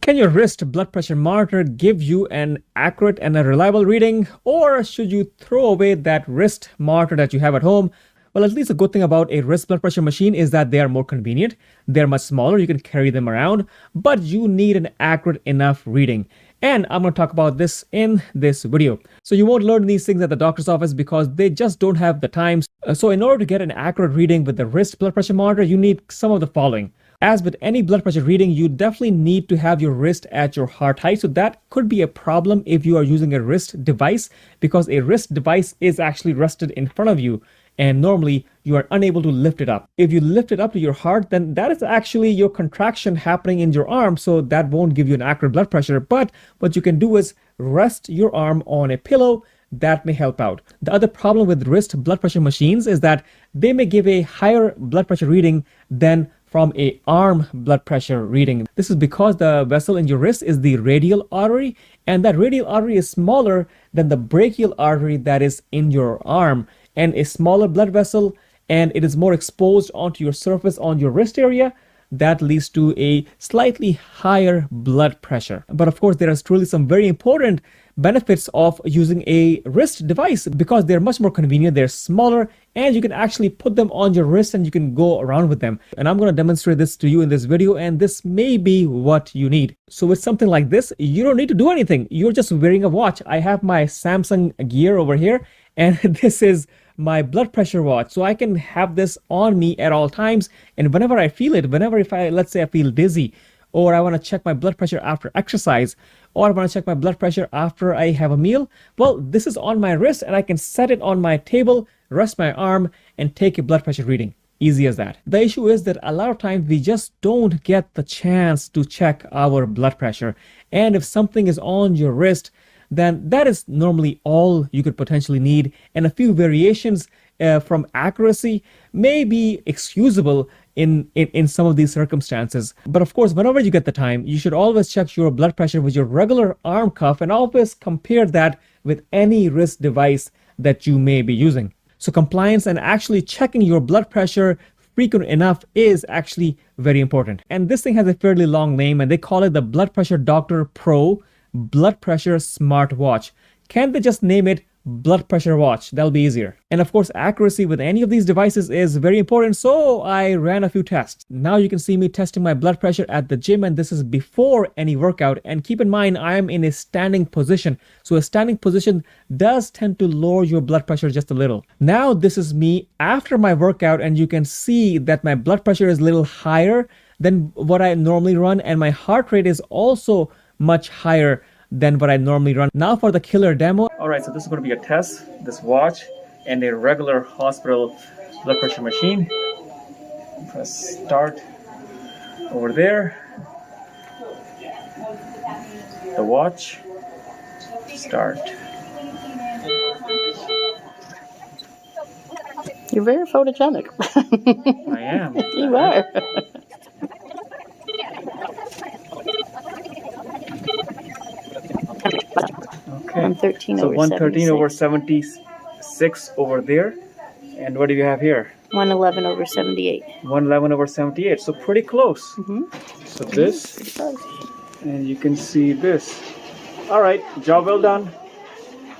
Can your wrist blood pressure monitor give you an accurate and a reliable reading, or should you throw away that wrist monitor that you have at home? Well, at least a good thing about a wrist blood pressure machine is that they are more convenient. They're much smaller, you can carry them around, but you need an accurate enough reading. And I'm going to talk about this in this video. So you won't learn these things at the doctor's office because they just don't have the time. So in order to get an accurate reading with the wrist blood pressure monitor, you need some of the following. As with any blood pressure reading, you definitely need to have your wrist at your heart height. So that could be a problem if you are using a wrist device, because a wrist device is actually rested in front of you, and normally you are unable to lift it up. If you lift it up to your heart, then that is actually your contraction happening in your arm, so that won't give you an accurate blood pressure. But what you can do is rest your arm on a pillow. That may help out. The other problem with wrist blood pressure machines is that they may give a higher blood pressure reading than from a arm blood pressure reading. This is because the vessel in your wrist is the radial artery, and that radial artery is smaller than the brachial artery that is in your arm. And a smaller blood vessel, and it is more exposed onto your surface on your wrist area, that leads to a slightly higher blood pressure. But of course, there is truly some very important benefits of using a wrist device because they're much more convenient, they're smaller, and you can actually put them on your wrist and you can go around with them. And I'm going to demonstrate this to you in this video, and this may be what you need. So with something like this, you don't need to do anything. You're just wearing a watch. I have my Samsung Gear over here, and this is my blood pressure watch, so I can have this on me at all times, and whenever I feel it, let's say I feel dizzy, or I want to check my blood pressure after exercise, or I want to check my blood pressure after I have a meal, well, this is on my wrist and I can set it on my table, rest my arm, and take a blood pressure reading. Easy as that. The issue is that a lot of times we just don't get the chance to check our blood pressure, and if something is on your wrist, then that is normally all you could potentially need, and a few variations from accuracy may be excusable in some of these circumstances. But of course, whenever you get the time, you should always check your blood pressure with your regular arm cuff and always compare that with any wrist device that you may be using. So compliance and actually checking your blood pressure frequent enough is actually very important. And this thing has a fairly long name, and they call it the Blood Pressure Doctor Pro Blood Pressure Smartwatch. Can't they just name it Blood Pressure Watch? That'll be easier. And of course, accuracy with any of these devices is very important, so I ran a few tests. Now you can see me testing my blood pressure at the gym, and this is before any workout. And keep in mind, I am in a standing position, so a standing position does tend to lower your blood pressure just a little. Now this is me after my workout, and you can see that my blood pressure is a little higher than what I normally run, and my heart rate is also much higher than what I normally run. Now for the killer demo. Alright, so this is going to be a test, this watch and a regular hospital blood pressure machine. Press start over there. The watch. Start. You're very photogenic. I am. You are. Okay. 113 so over 113 76. over 76 over there. And what do you have here? 111 over 78. 111 over 78. So pretty close. So this, Pretty close. and you can see this. All right, job well done.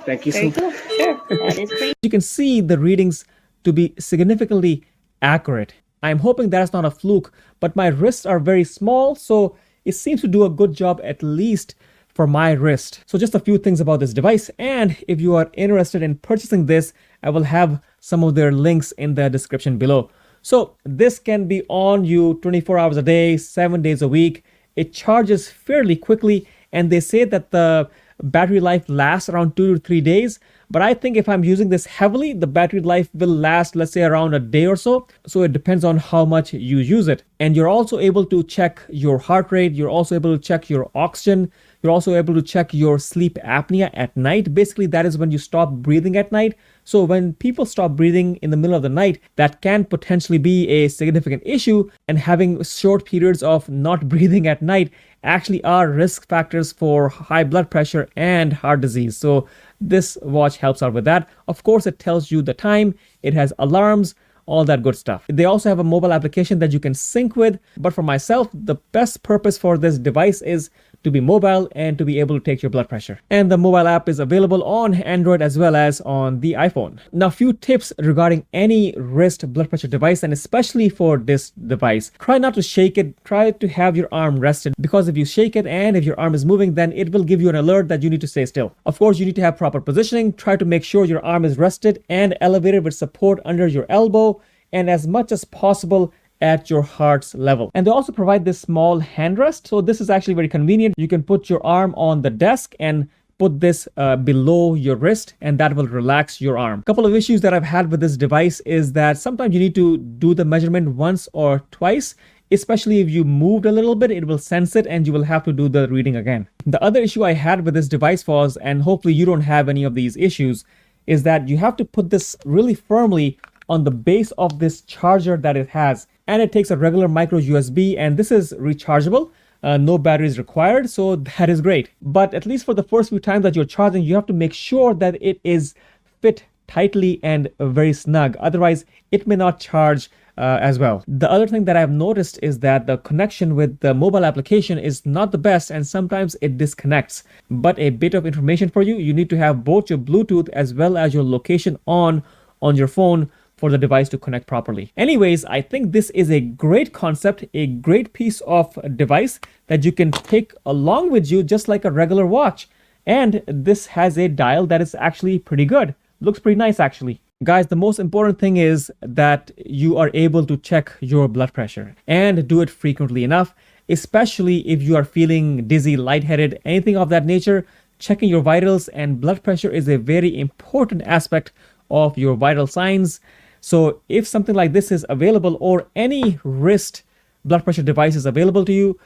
Thank you so Very much. cool. Sure. That is pretty. You can see the readings to be significantly accurate. I'm hoping that's not a fluke, but my wrists are very small, so it seems to do a good job, at least for my wrist. So just a few things about this device, and if you are interested in purchasing this, I will have some of their links in the description below. So this can be on you 24 hours a day, 7 days a week. It charges fairly quickly, and they say that the battery life lasts around 2 to 3 days. But I think if I'm using this heavily, the battery life will last, let's say, around a day or so. So it depends on how much you use it. And you're also able to check your heart rate. You're also able to check your oxygen. You're also able to check your sleep apnea at night. Basically, that is when you stop breathing at night. So when people stop breathing in the middle of the night, that can potentially be a significant issue. And having short periods of not breathing at night actually are risk factors for high blood pressure and heart disease. So this watch helps out with that. Of course, it tells you the time, it has alarms, all that good stuff. They also have a mobile application that you can sync with. But for myself, the best purpose for this device is to be mobile and to be able to take your blood pressure. And the mobile app is available on Android as well as on the iPhone. Now, few tips regarding any wrist blood pressure device, and especially for this device. Try not to shake it. Try to have your arm rested, because if you shake it and if your arm is moving, then it will give you an alert that you need to stay still. Of course, you need to have proper positioning. Try to make sure your arm is rested and elevated with support under your elbow and as much as possible at your heart's level. And they also provide this small hand rest. So this is actually very convenient. You can put your arm on the desk and put this below your wrist, and that will relax your arm. A couple of issues that I've had with this device is that sometimes you need to do the measurement once or twice, especially if you moved a little bit, it will sense it and you will have to do the reading again. The other issue I had with this device was, and hopefully you don't have any of these issues, is that you have to put this really firmly on the base of this charger that it has. And it takes a regular micro USB, and this is rechargeable. No batteries required, so that is great. But at least for the first few times that you're charging, you have to make sure that it is fit tightly and very snug. Otherwise, it may not charge as well. The other thing that I've noticed is that the connection with the mobile application is not the best, and sometimes it disconnects. But a bit of information for you, you need to have both your Bluetooth as well as your location on your phone for the device to connect properly. Anyways, I think this is a great concept, a great piece of device that you can take along with you just like a regular watch. And this has a dial that is actually pretty good. Looks pretty nice actually. Guys, the most important thing is that you are able to check your blood pressure and do it frequently enough, especially if you are feeling dizzy, lightheaded, anything of that nature. Checking your vitals and blood pressure is a very important aspect of your vital signs. So if something like this is available, or any wrist blood pressure device is available to you,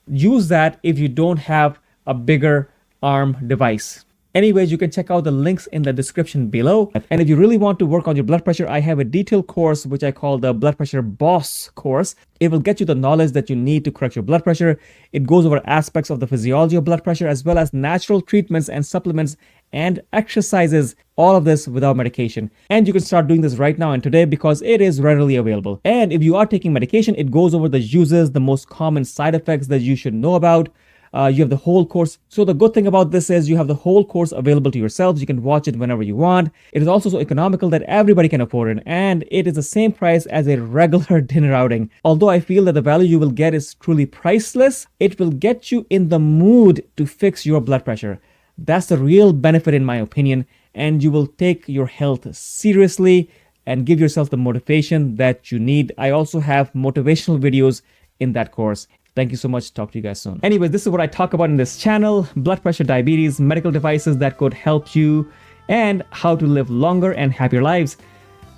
use that if you don't have a bigger arm device. Anyways, you can check out the links in the description below. And if you really want to work on your blood pressure, I have a detailed course which I call the Blood Pressure Boss course. It will get you the knowledge that you need to correct your blood pressure. It goes over aspects of the physiology of blood pressure, as well as natural treatments and supplements and exercises, all of this without medication. And you can start doing this right now and today because it is readily available. And if you are taking medication, it goes over the uses, the most common side effects that you should know about. You have the whole course. So the good thing about this is you have the whole course available to yourselves. You can watch it whenever you want. It is also so economical that everybody can afford it, and it is the same price as a regular dinner outing. Although I feel that the value you will get is truly priceless, it will get you in the mood to fix your blood pressure. That's the real benefit in my opinion, and you will take your health seriously and give yourself the motivation that you need. I also have motivational videos in that course. Thank you so much. Talk to you guys soon. Anyways, this is what I talk about in this channel: blood pressure, diabetes, medical devices that could help you, and how to live longer and happier lives.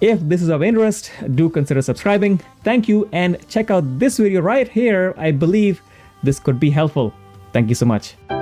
If this is of interest, do consider subscribing. Thank you, and check out this video right here. I believe this could be helpful. Thank you so much.